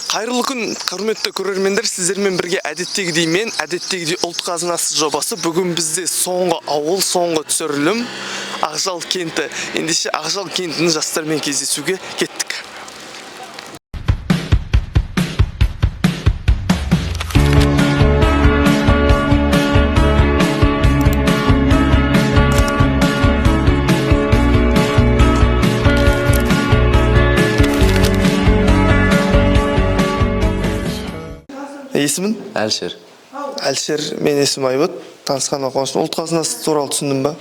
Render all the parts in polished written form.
Қайырлы күн, құрметті көрермендер, сіздермен бірге әдеттегідей мен, әдеттегідей ұлт қазынасы жобасы. Бүгін бізде соңғы ауыл, соңғы түсірілім Ақжал кенті. Ендеше Ақжал кентінің жастармен кездесуге кеттік. Есімін? Әлшер. Әлшер, мен есім Айбат. Танысқан қуаныштымын. Ұлт қазынасы туралы түсіндің ба?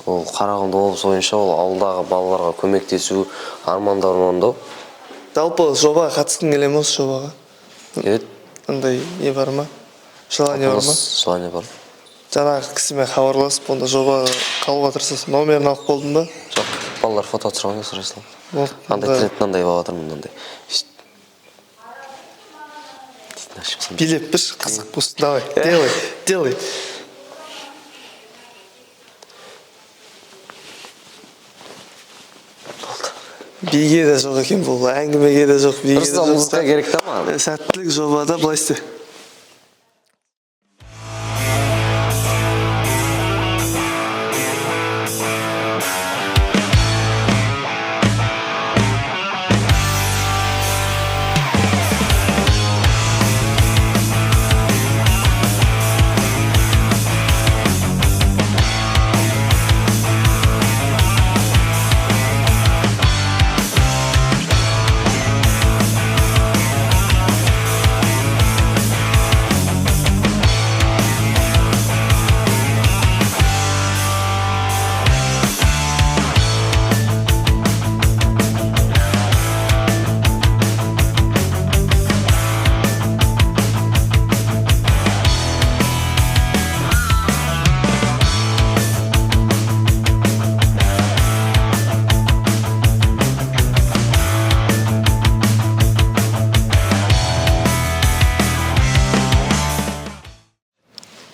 Ол Қарағанды облысы бойынша ол ауылдағы балаларға көмектесу, армандарын орындау. Жалпы жобаға қатысқың келе ме осы жобаға? Келеді. Ондай не бар ма? Желание бар ма? Желание бар. Жаңағы кісімен хабарласып, онда жобаға қалуға тырысасың. Номерін алып болдың ба? Жоқ, балалар фото түсірген сұрайсың. Қандай трендтен андай болып жатырмын мынандай. Билеп бір қызық болсын. Давай, делай. Биге де жоқ екен бұл, әңгімеге де жоқ, биге де жоқ. Музыка керек та ма? Сәттілік жобада былай істе.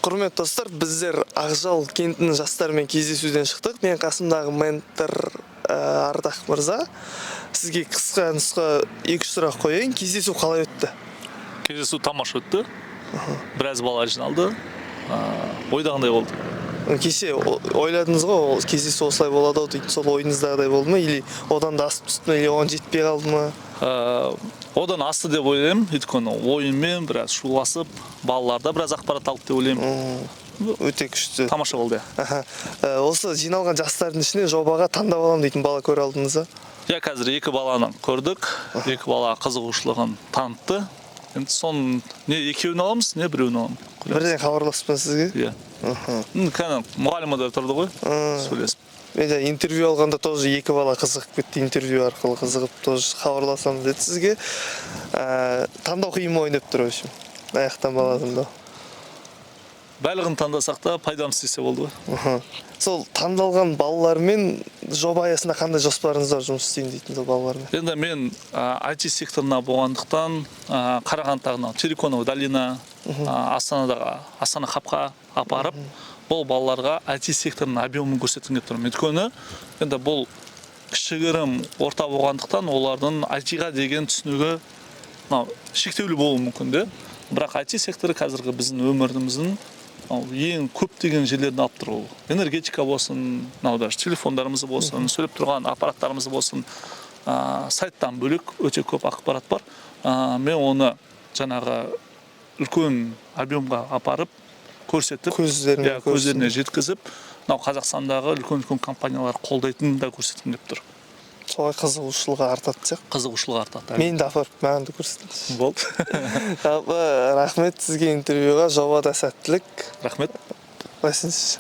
Құрметті достар, біздер Ақжал кентінің жастарымен кездесуден шықтық. Мен қасымдағы ментор Ардақ мырза. Сізге қысқа нұсқа 2-3 сұрақ қояйын. Кездесу қалай өтті? Кездесу тамаша өтті. Біраз бала жиналды. Ойдағындай болды. Кеше ойладыңыз ғой, кездесу осылай болады дейді. Сол ойыңыздағыдай болды ма? Или одан да асып түсті ме? Или оған жетпей қалды ма? Одан асты деп ойлаймын. Өйткені ойынмен біраз шуласып, балаларда біраз ақпарат алып деп ойлаймын. Өте күшті. Тамаша болды. Осы жиналған жастардың ішінен жобаға таңдап алам дейтін бала көре алдыңыз ба? Я қазір 2 баланы көрдік. 2 бала қызығушылығын танытты. Енді соның не екеуін аламыз, не біреуін аламыз. Бірден хабарласпын сізге? Иә. Кәне мұғалімі де тұрды ғой, сөйлесіп. Мен де интервью алғанда тоже 2 бала қызығып кетті, интервью арқылы қызығып, тоже хабарласам деді сізге. Таңдау қиын ма ойнап тұр, өшім? Аяқтан бала таңдау. Бәлігін таңдасақ та пайдамыз десе болды ғой. Сол таңдалған балалармен жоба аясында қандай жоспарыңыз бар жұмыс істейін дейтін сол балалармен? Енді мен IT секторына болғандықтан Қарағандыдағы Тереконова долина, Астанадағы Астана хабқа апарып, бұл балаларға IT секторының объемын көрсеткім келіп тұрмын. Өйткені енді бұл кішігірім орта болғандықтан олардың IT-ға деген түсінігі шектеулі болуы мүмкін де. Бірақ IT секторы қазіргі біздің өміріміздің ең көптеген жерлерін алып тұр ол. Энергетика болсын, даже телефондарымыз болсын, сөйлеп тұрған аппараттарымыз болсын, сайттан бөлек өте көп ақпарат бар. Мен оны жаңағы үлкен объемға апарып, көрсетіп, көздеріне жеткізіп, Қазақстандағы үлкен компаниялар қолдайтынын да көрсеткім келіп тұр. Солай қызығушылығы артады сияқты. Қызығушылығы артады. Мен де апарып, маған да көрсетіңіз. Болды. Рахмет сізге интервьюға, жобада сәттілік. Рахмет. Қойсыңыз.